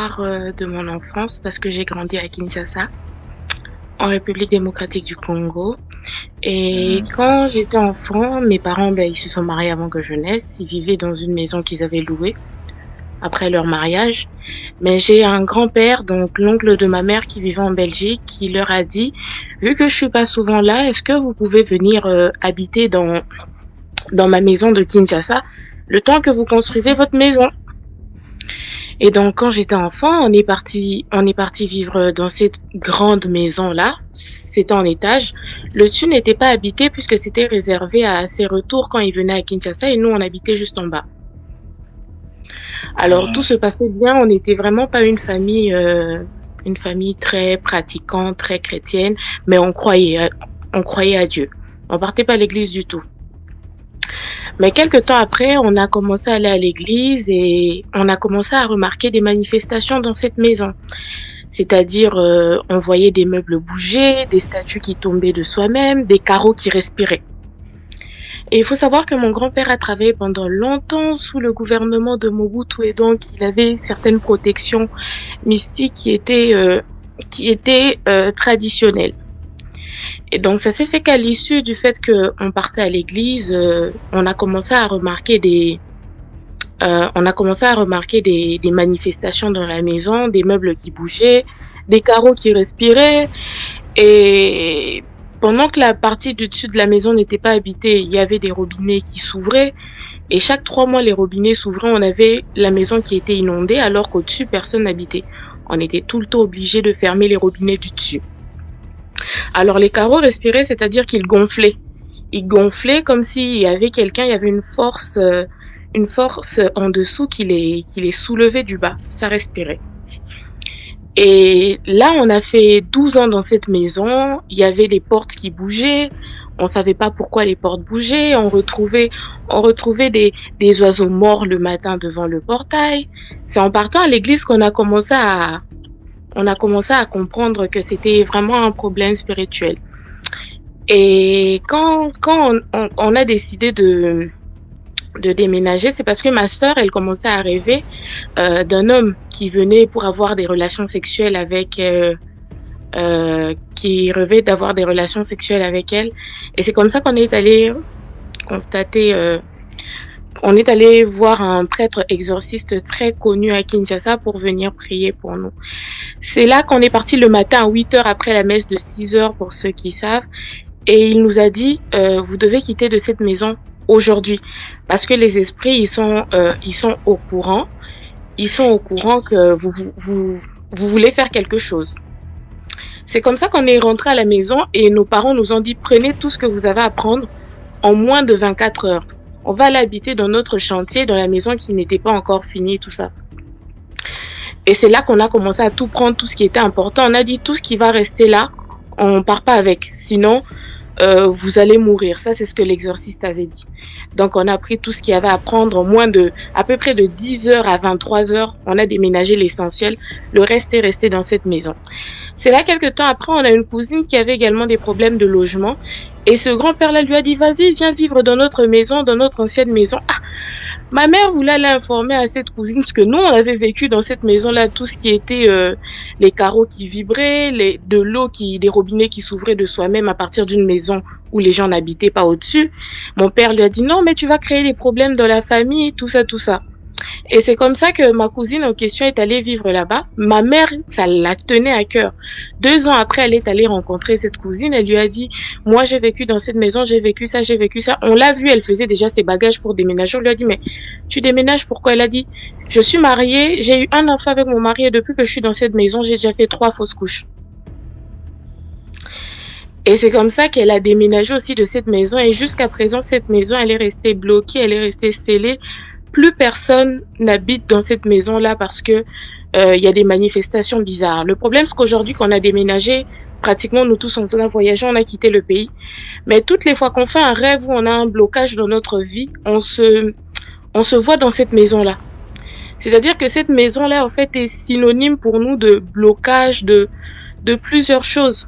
l'histoire de mon enfance parce que j'ai grandi à Kinshasa, en République démocratique du Congo. Et quand j'étais enfant, mes parents, ils se sont mariés avant que je naisse. Ils vivaient dans une maison qu'ils avaient louée après leur mariage. Mais j'ai un grand-père, donc l'oncle de ma mère qui vivait en Belgique, qui leur a dit, vu que je suis pas souvent là, est-ce que vous pouvez venir habiter dans ma maison de Kinshasa le temps que vous construisez votre maison? Et donc, quand j'étais enfant, on est parti vivre dans cette grande maison-là. C'était en étage. Le dessus n'était pas habité puisque c'était réservé à ses retours quand il venait à Kinshasa et nous, on habitait juste en bas. Alors, tout se passait bien. On n'était vraiment pas une famille très pratiquante, très chrétienne, mais on croyait à Dieu. On partait pas à l'église du tout. Mais quelques temps après, on a commencé à aller à l'église et on a commencé à remarquer des manifestations dans cette maison. C'est-à-dire, on voyait des meubles bouger, des statues qui tombaient de soi-même, des carreaux qui respiraient. Et il faut savoir que mon grand-père a travaillé pendant longtemps sous le gouvernement de Mobutu et donc il avait certaines protections mystiques qui étaient traditionnelles. Et donc ça s'est fait qu'à l'issue du fait qu'on partait à l'église, on a commencé à remarquer des manifestations dans la maison, des meubles qui bougeaient, des carreaux qui respiraient. Et pendant que la partie du dessus de la maison n'était pas habitée, il y avait des robinets qui s'ouvraient. Et chaque 3 mois, les robinets s'ouvraient, on avait la maison qui était inondée alors qu'au-dessus, personne n'habitait. On était tout le temps obligé de fermer les robinets du dessus. Alors les carreaux respiraient, c'est-à-dire qu'ils gonflaient. Ils gonflaient comme s'il y avait il y avait une force en dessous qui les soulevait du bas. Ça respirait. Et là, on a fait 12 ans dans cette maison. Il y avait des portes qui bougeaient. On savait pas pourquoi les portes bougeaient. On retrouvait des oiseaux morts le matin devant le portail. C'est en partant à l'église qu'on a commencé à comprendre que c'était vraiment un problème spirituel. Et quand on a décidé de déménager, c'est parce que ma sœur, elle commençait à rêver d'un homme qui venait pour avoir des relations sexuelles avec qui rêvait d'avoir des relations sexuelles avec elle. Et c'est comme ça qu'on est allé on est allé voir un prêtre exorciste très connu à Kinshasa pour venir prier pour nous. C'est là qu'on est parti le matin à 8h après la messe de 6h pour ceux qui savent. Et il nous a dit, vous devez quitter de cette maison aujourd'hui. Parce que les esprits, ils sont au courant. Ils sont au courant que vous voulez faire quelque chose. C'est comme ça qu'on est rentré à la maison et nos parents nous ont dit, prenez tout ce que vous avez à prendre en moins de 24 heures. On va aller habiter dans notre chantier, dans la maison qui n'était pas encore finie, tout ça. Et c'est là qu'on a commencé à tout prendre, tout ce qui était important. On a dit, tout ce qui va rester là, on part pas avec. Sinon, vous allez mourir. Ça, c'est ce que l'exorciste avait dit. Donc, on a pris tout ce qu'il y avait à prendre en à peu près de 10h à 23h. On a déménagé l'essentiel. Le reste est resté dans cette maison. C'est là, quelques temps après, on a une cousine qui avait également des problèmes de logement. Et ce grand-père-là lui a dit, vas-y, viens vivre dans notre maison, dans notre ancienne maison. Ah, ma mère voulait aller informer à cette cousine, parce que nous, on avait vécu dans cette maison-là tout ce qui était les carreaux qui vibraient, des robinets qui s'ouvraient de soi-même à partir d'une maison où les gens n'habitaient pas au-dessus. Mon père lui a dit, non, mais tu vas créer des problèmes dans la famille, tout ça, tout ça. Et c'est comme ça que ma cousine en question est allée vivre là-bas. Ma mère, ça la tenait à cœur. 2 ans après, elle est allée rencontrer cette cousine. Elle lui a dit, moi, j'ai vécu dans cette maison, j'ai vécu ça, j'ai vécu ça. On l'a vue, elle faisait déjà ses bagages pour déménager. On lui a dit, mais tu déménages pourquoi? Elle a dit, je suis mariée, j'ai eu un enfant avec mon mari et depuis que je suis dans cette maison, j'ai déjà fait 3 fausses couches. Et c'est comme ça qu'elle a déménagé aussi de cette maison. Et jusqu'à présent, cette maison, elle est restée bloquée, elle est restée scellée. Plus personne n'habite dans cette maison-là parce que y a des manifestations bizarres. Le problème, c'est qu'aujourd'hui, qu'on a déménagé, pratiquement nous tous, on a voyagé, on a quitté le pays. Mais toutes les fois qu'on fait un rêve ou on a un blocage dans notre vie, on se voit dans cette maison-là. C'est-à-dire que cette maison-là, en fait, est synonyme pour nous de blocage de plusieurs choses.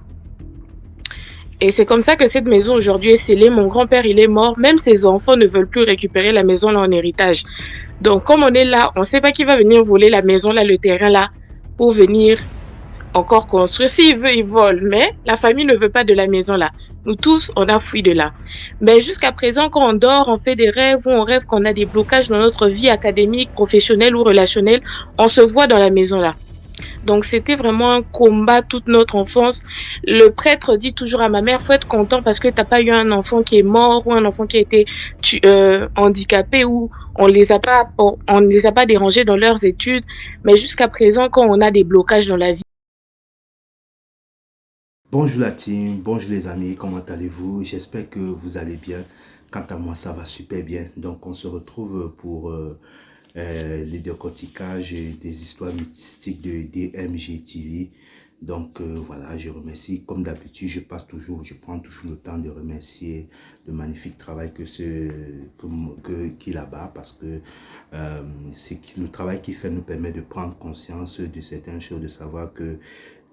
Et c'est comme ça que cette maison aujourd'hui est scellée. Mon grand-père, il est mort. Même ses enfants ne veulent plus récupérer la maison là en héritage. Donc, comme on est là, on ne sait pas qui va venir voler la maison là, le terrain là, pour venir encore construire. S'il veut, il vole, mais la famille ne veut pas de la maison là. Nous tous, on a fui de là. Mais jusqu'à présent, quand on dort, on fait des rêves ou on rêve qu'on a des blocages dans notre vie académique, professionnelle ou relationnelle, on se voit dans la maison là. Donc c'était vraiment un combat toute notre enfance. Le prêtre dit toujours à ma mère, faut être content parce que t'as pas eu un enfant qui est mort ou un enfant qui a été handicapé ou on les a pas dérangés dans leurs études. Mais jusqu'à présent, quand on a des blocages dans la vie. Bonjour la team, bonjour les amis, comment allez-vous? J'espère que vous allez bien. Quant à moi, ça va super bien. Donc, on se retrouve pour les décortiquages des histoires mystiques de DMG TV. Donc, voilà, je remercie. Comme d'habitude, je prends toujours le temps de remercier le magnifique travail qu'il a là-bas parce que le travail qu'il fait nous permet de prendre conscience de certaines choses, de savoir que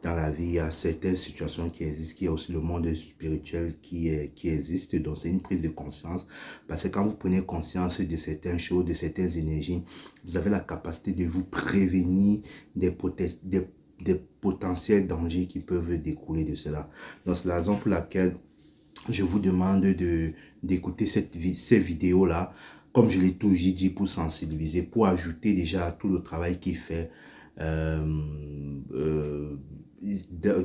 dans la vie, il y a certaines situations qui existent, qu'il y a aussi le monde spirituel qui existe. Donc, c'est une prise de conscience. Parce que quand vous prenez conscience de certaines choses, de certaines énergies, vous avez la capacité de vous prévenir des potentiels dangers qui peuvent découler de cela. Donc, c'est la raison pour laquelle je vous demande d'écouter ces vidéos-là, comme je l'ai toujours dit, pour sensibiliser, pour ajouter déjà à tout le travail qu'il fait. Euh, euh,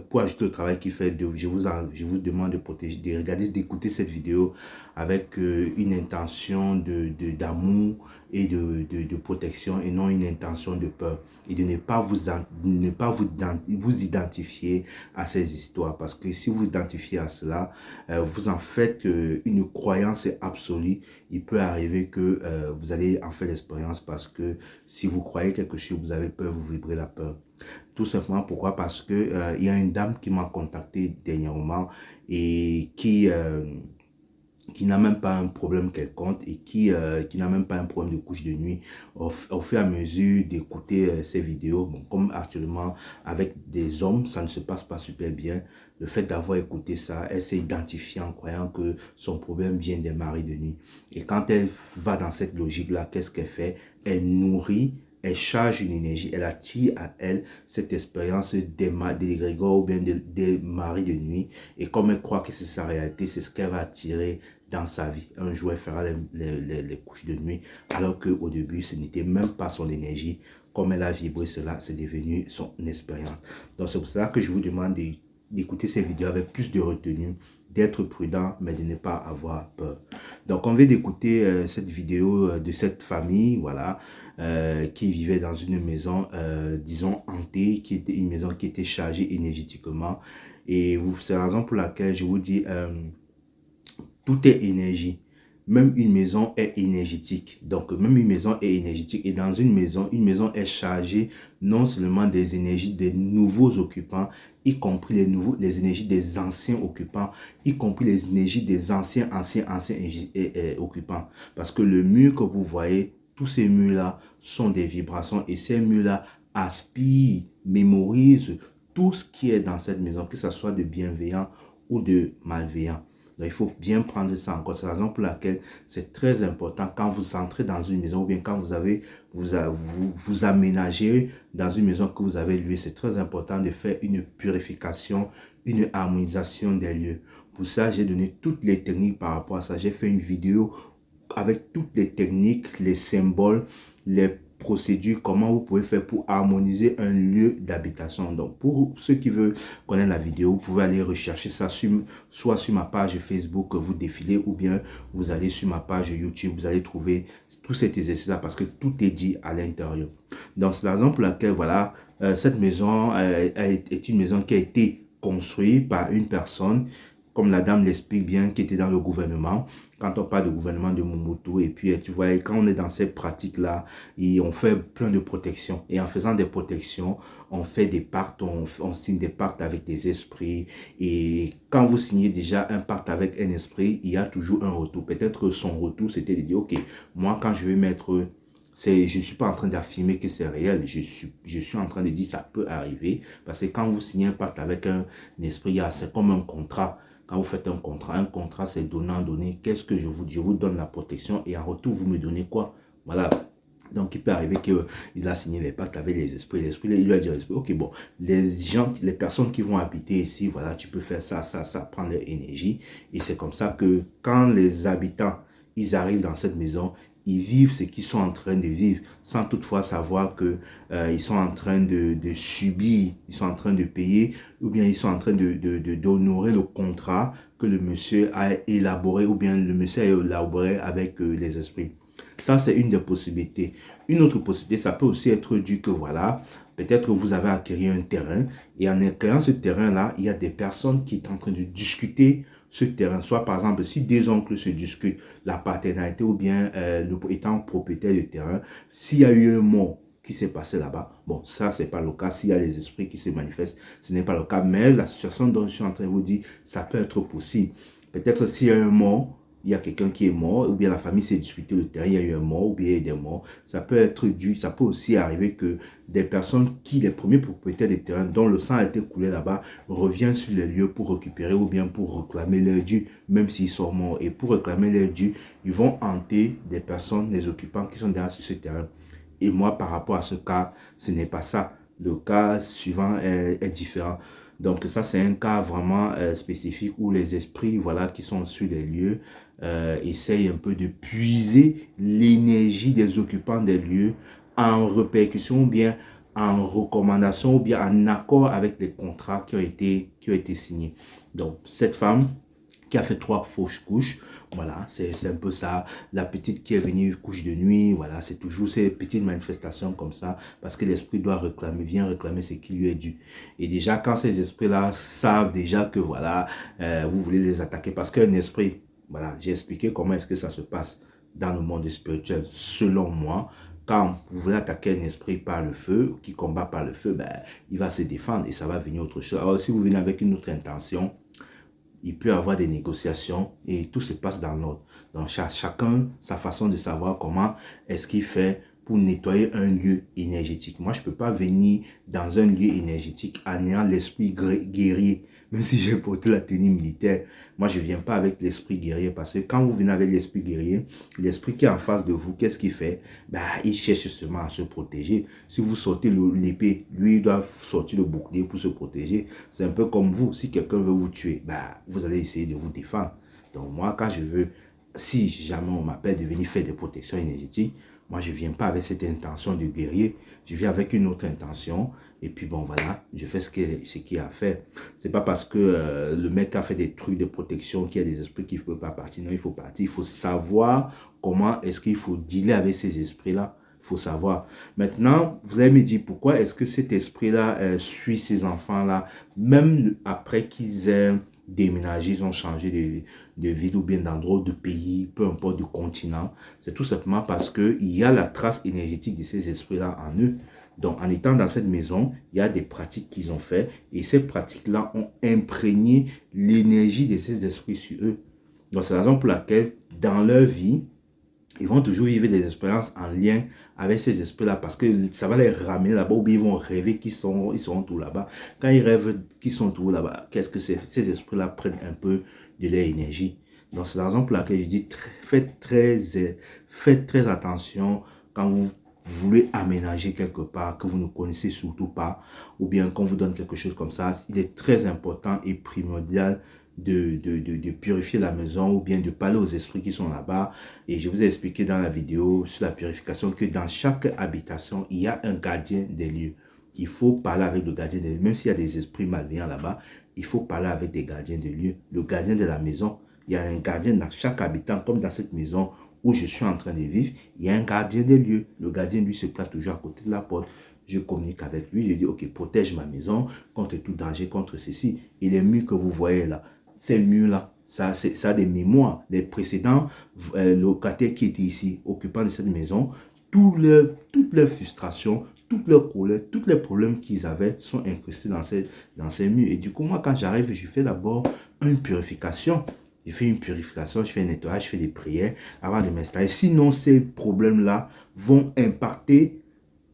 pour ajouter au travail qu'il fait, je vous demande de protéger, de regarder, d'écouter cette vidéo avec une intention d'amour et de protection et non une intention de peur. Et de ne pas vous identifier à ces histoires. Parce que si vous vous identifiez à cela, vous en faites une croyance absolue. Il peut arriver que vous allez en faire l'expérience parce que si vous croyez quelque chose, vous avez peur, vous vibrez la peur. Tout simplement pourquoi? Parce que il y a une dame qui m'a contacté dernièrement et qui n'a même pas un problème quelconque et qui n'a même pas un problème de couche de nuit au fur et à mesure d'écouter ces vidéos. Bon, comme actuellement avec des hommes, ça ne se passe pas super bien. Le fait d'avoir écouté ça, elle s'est identifiée en croyant que son problème vient des maris de nuit. Et quand elle va dans cette logique-là, qu'est-ce qu'elle fait? Elle nourrit, elle charge une énergie, elle attire à elle cette expérience des grégores ou bien des maris de nuit. Et comme elle croit que c'est sa réalité, c'est ce qu'elle va attirer dans sa vie. Un jour, elle fera les couches de nuit, alors qu'au début, ce n'était même pas son énergie. Comme elle a vibré cela, c'est devenu son expérience. Donc, c'est pour cela que je vous demande d'écouter ces vidéos avec plus de retenue, d'être prudent, mais de ne pas avoir peur. Donc, on vient d'écouter cette vidéo de cette famille, voilà, qui vivait dans une maison, disons, hantée, qui était une maison qui était chargée énergétiquement. Et c'est la raison pour laquelle je vous dis... tout est énergie. Même une maison est énergétique. Donc, même une maison est énergétique. Et dans une maison est chargée non seulement des énergies des nouveaux occupants, y compris les énergies des anciens occupants, y compris les énergies des anciens occupants. Parce que le mur que vous voyez, tous ces murs-là sont des vibrations et ces murs-là aspirent, mémorisent tout ce qui est dans cette maison, que ce soit de bienveillant ou de malveillant. Donc, il faut bien prendre ça en compte. C'est la raison pour laquelle c'est très important quand vous entrez dans une maison ou bien quand vous aménagez dans une maison que vous avez louée. C'est très important de faire une purification, une harmonisation des lieux. Pour ça, j'ai donné toutes les techniques par rapport à ça. J'ai fait une vidéo avec toutes les techniques, les symboles, les procédures, comment vous pouvez faire pour harmoniser un lieu d'habitation. Donc, pour ceux qui veulent connaître la vidéo, vous pouvez aller rechercher ça soit sur ma page Facebook, vous défilez, ou bien vous allez sur ma page YouTube, vous allez trouver tous ces exercices-là parce que tout est dit à l'intérieur. Donc, c'est la raison pour laquelle, voilà, cette maison est une maison qui a été construite par une personne, comme la dame l'explique bien, qui était dans le gouvernement. Quand on parle de gouvernement de Mobutu, et puis tu vois, quand on est dans ces pratiques-là, on fait plein de protections. Et en faisant des protections, on fait des pactes, on signe des pactes avec des esprits. Et quand vous signez déjà un pacte avec un esprit, il y a toujours un retour. Peut-être que son retour, c'était de dire, ok, moi quand je vais mettre... je ne suis pas en train d'affirmer que c'est réel, je suis en train de dire ça peut arriver. Parce que quand vous signez un pacte avec un esprit, c'est comme un contrat. Quand vous faites un contrat c'est donnant-donné. Qu'est-ce que je vous dis? Je vous donne la protection et en retour, vous me donnez quoi? Voilà. Donc, il peut arriver qu'il a signé les pactes avec les esprits. L'esprit, il lui a dit, ok, bon, les personnes qui vont habiter ici, voilà, tu peux faire ça, ça, ça, prendre leur énergie. Et c'est comme ça que quand les habitants, ils arrivent dans cette maison, ils vivent ce qu'ils sont en train de vivre, sans toutefois savoir que ils sont en train de subir, ils sont en train de payer, ou bien ils sont en train d'honorer le contrat que le monsieur a élaboré, ou bien le monsieur a élaboré avec les esprits. Ça, c'est une des possibilités. Une autre possibilité, ça peut aussi être dû que, voilà, peut-être que vous avez acquis un terrain et en acquérant ce terrain-là, il y a des personnes qui sont en train de discuter ce terrain. Soit, par exemple, si deux oncles se discutent la paternité ou bien étant propriétaire du terrain, s'il y a eu un mort qui s'est passé là-bas, bon, ça, c'est pas le cas. S'il y a les esprits qui se manifestent, ce n'est pas le cas. Mais la situation dont je suis en train de vous dire, ça peut être possible. Peut-être s'il y a un mort, il y a quelqu'un qui est mort, ou bien la famille s'est disputée le terrain, il y a eu un mort, ou bien il y a des morts. Ça peut être dû, ça peut aussi arriver que des personnes qui, les premiers propriétaires des terrains, dont le sang a été coulé là-bas, reviennent sur les lieux pour récupérer ou bien pour réclamer leur dû, même s'ils sont morts. Et pour réclamer leur dû, ils vont hanter des personnes, des occupants qui sont derrière sur ce terrain. Et moi, par rapport à ce cas, ce n'est pas ça. Le cas suivant est différent. Donc ça, c'est un cas vraiment spécifique où les esprits, voilà, qui sont sur les lieux, essayent un peu de puiser l'énergie des occupants des lieux en répercussion ou bien en recommandation ou bien en accord avec les contrats qui ont été signés. Donc cette femme qui a fait 3 fausses couches, voilà, c'est un peu ça. La petite qui est venue couche de nuit, voilà, c'est toujours ces petites manifestations comme ça, parce que l'esprit doit réclamer, vient réclamer ce qui lui est dû. Et déjà, quand ces esprits-là savent déjà que, voilà, vous voulez les attaquer, parce qu'un esprit, voilà, j'ai expliqué comment est-ce que ça se passe dans le monde spirituel, selon moi. Quand vous voulez attaquer un esprit par le feu, qui combat par le feu, ben, il va se défendre et ça va venir autre chose. Alors, si vous venez avec une autre intention, il peut y avoir des négociations et tout se passe dans l'ordre. Donc, chacun sa façon de savoir comment est-ce qu'il fait pour nettoyer un lieu énergétique. Moi, je ne peux pas venir dans un lieu énergétique en ayant l'esprit guerrier, même si j'ai porté la tenue militaire. Moi, je ne viens pas avec l'esprit guerrier parce que quand vous venez avec l'esprit guerrier, l'esprit qui est en face de vous, qu'est-ce qu'il fait? Bah, il cherche seulement à se protéger. Si vous sortez l'épée, lui, il doit sortir le bouclier pour se protéger. C'est un peu comme vous. Si quelqu'un veut vous tuer, bah, vous allez essayer de vous défendre. Donc, moi, quand je veux, si jamais on m'appelle de venir faire des protections énergétiques, moi, je ne viens pas avec cette intention de guerrier. Je viens avec une autre intention. Et puis, bon, voilà, je fais ce qu'il y a à faire. Ce n'est pas parce que le mec a fait des trucs de protection qu'il y a des esprits qui ne peuvent pas partir. Non, il faut partir. Il faut savoir comment est-ce qu'il faut dealer avec ces esprits-là. Il faut savoir. Maintenant, vous allez me dire pourquoi est-ce que cet esprit-là suit ces enfants-là, même après qu'ils aient déménagé, ils ont changé de ville ou bien d'endroit, de pays, peu importe, de continent. C'est tout simplement parce qu'il y a la trace énergétique de ces esprits-là en eux. Donc, en étant dans cette maison, il y a des pratiques qu'ils ont fait et ces pratiques-là ont imprégné l'énergie de ces esprits sur eux. Donc, c'est la raison pour laquelle, dans leur vie, ils vont toujours vivre des expériences en lien avec ces esprits-là parce que ça va les ramener là-bas ou bien ils vont rêver ils seront tout là-bas. Quand ils rêvent qu'ils sont tout là-bas, qu'est-ce que c'est? Ces esprits-là prennent un peu de leur énergie. Donc, c'est la raison pour laquelle je dis faites très attention quand vous voulez aménager quelque part que vous ne connaissez surtout pas ou bien quand vous donne quelque chose comme ça. Il est très important et primordial de purifier la maison ou bien de parler aux esprits qui sont là-bas. Et je vous ai expliqué dans la vidéo sur la purification que dans chaque habitation, il y a un gardien des lieux. Il faut parler avec le gardien des lieux. Même s'il y a des esprits malveillants là-bas, il faut parler avec des gardiens des lieux. Le gardien de la maison, il y a un gardien dans chaque habitant, comme dans cette maison où je suis en train de vivre, il y a un gardien des lieux. Le gardien, lui, se place toujours à côté de la porte. Je communique avec lui, je dis, ok, protège ma maison contre tout danger, contre ceci. Et les murs que vous voyez là, ces murs-là, ça a des mémoires des précédents locataires qui étaient ici, occupants de cette maison. Toutes leurs frustrations, toutes leurs colères, tous les problèmes qu'ils avaient sont incrustés dans ces murs. Et du coup, moi, quand j'arrive, je fais d'abord une purification. Je fais une purification, je fais un nettoyage, je fais des prières avant de m'installer. Sinon, ces problèmes-là vont impacter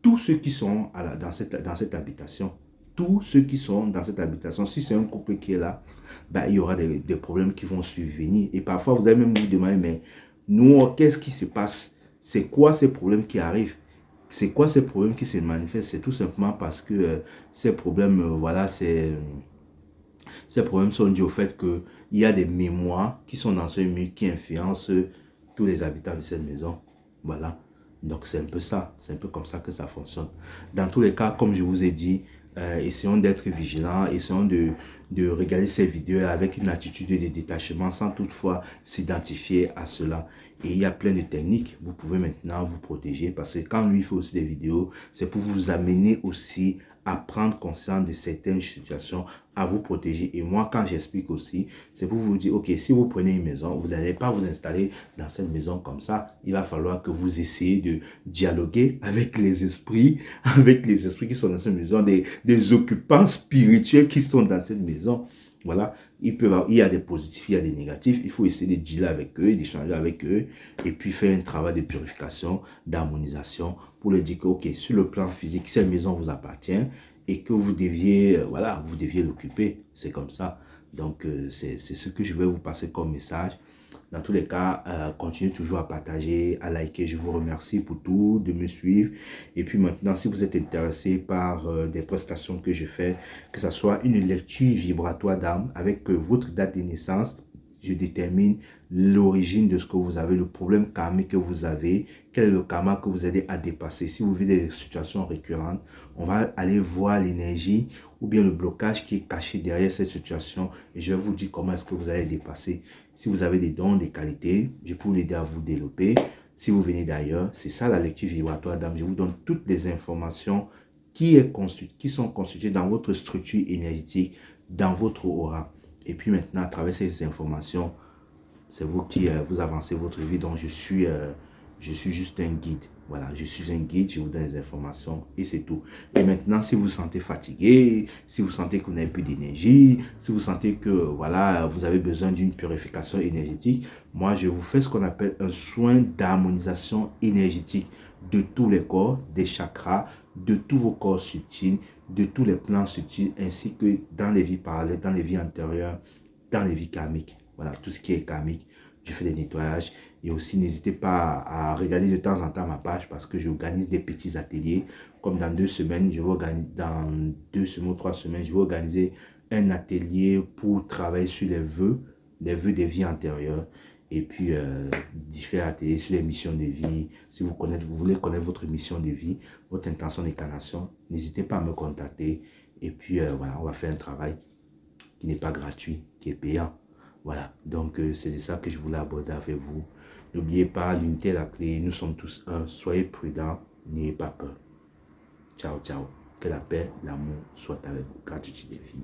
tous ceux qui sont dans cette habitation. Tous ceux qui sont dans cette habitation, si c'est un couple qui est là, ben, il y aura des problèmes qui vont survenir. Et parfois, vous allez même vous demander, mais nous, qu'est-ce qui se passe? C'est quoi ces problèmes qui arrivent? C'est quoi ces problèmes qui se manifestent? C'est tout simplement parce que ces problèmes, voilà, ces problèmes sont dus au fait qu'il y a des mémoires qui sont dans ce mur qui influencent tous les habitants de cette maison. Voilà. Donc c'est un peu ça, c'est un peu comme ça que ça fonctionne. Dans tous les cas, comme je vous ai dit, essayons d'être vigilants, essayons de regarder ces vidéos avec une attitude de détachement sans toutefois s'identifier à cela. Et il y a plein de techniques, vous pouvez maintenant vous protéger parce que quand lui fait aussi des vidéos, c'est pour vous amener aussi à prendre conscience de certaines situations, à vous protéger. Et moi, quand j'explique aussi, c'est pour vous dire, ok, si vous prenez une maison, vous n'allez pas vous installer dans cette maison comme ça. Il va falloir que vous essayez de dialoguer avec les esprits qui sont dans cette maison, des occupants spirituels qui sont dans cette maison. Voilà, il y a des positifs, il y a des négatifs. Il faut essayer de dealer avec eux, d'échanger avec eux et puis faire un travail de purification, d'harmonisation pour leur dire que, ok, sur le plan physique, cette maison vous appartient et que vous deviez, voilà, vous deviez l'occuper. C'est comme ça. Donc, c'est ce que je vais vous passer comme message. Dans tous les cas, continuez toujours à partager, à liker. Je vous remercie pour tout, de me suivre. Et puis maintenant, si vous êtes intéressé par des prestations que je fais, que ce soit une lecture vibratoire d'âme avec votre date de naissance, je détermine l'origine de ce que vous avez, le problème karmique que vous avez, quel est le karma que vous aidez à dépasser. Si vous vivez des situations récurrentes, on va aller voir l'énergie ou bien le blocage qui est caché derrière cette situation et je vais vous dire comment est-ce que vous allez dépasser. Si vous avez des dons, des qualités, je peux vous aider à vous développer. Si vous venez d'ailleurs, c'est ça la lecture vibratoire d'âme. Je vous donne toutes les informations qui sont constituées dans votre structure énergétique, dans votre aura. Et puis maintenant, à travers ces informations, c'est vous qui vous avancez votre vie. Donc, je suis juste un guide. Voilà, je suis un guide, je vous donne des informations et c'est tout. Et maintenant, si vous vous sentez fatigué, si vous sentez que vous n'avez plus d'énergie, si vous sentez que voilà, vous avez besoin d'une purification énergétique, moi, je vous fais ce qu'on appelle un soin d'harmonisation énergétique de tous les corps, des chakras, de tous vos corps subtils, de tous les plans subtils, ainsi que dans les vies parallèles, dans les vies antérieures, dans les vies karmiques. Voilà, tout ce qui est karmique, je fais des nettoyages. Et aussi, n'hésitez pas à regarder de temps en temps ma page parce que j'organise des petits ateliers. Comme dans 2 semaines, dans 2 semaines ou 3 semaines, je vais organiser un atelier pour travailler sur les vœux des vies antérieures. Et puis, différents ateliers sur les missions de vie. Si vous voulez connaître votre mission de vie, votre intention d'incarnation, n'hésitez pas à me contacter. Et puis, voilà, on va faire un travail qui n'est pas gratuit, qui est payant. Voilà, donc c'est de ça que je voulais aborder avec vous. N'oubliez pas, l'unité est la clé, nous sommes tous un. Soyez prudents, n'ayez pas peur. Ciao, ciao. Que la paix, l'amour soit avec vous. Gratitude des filles.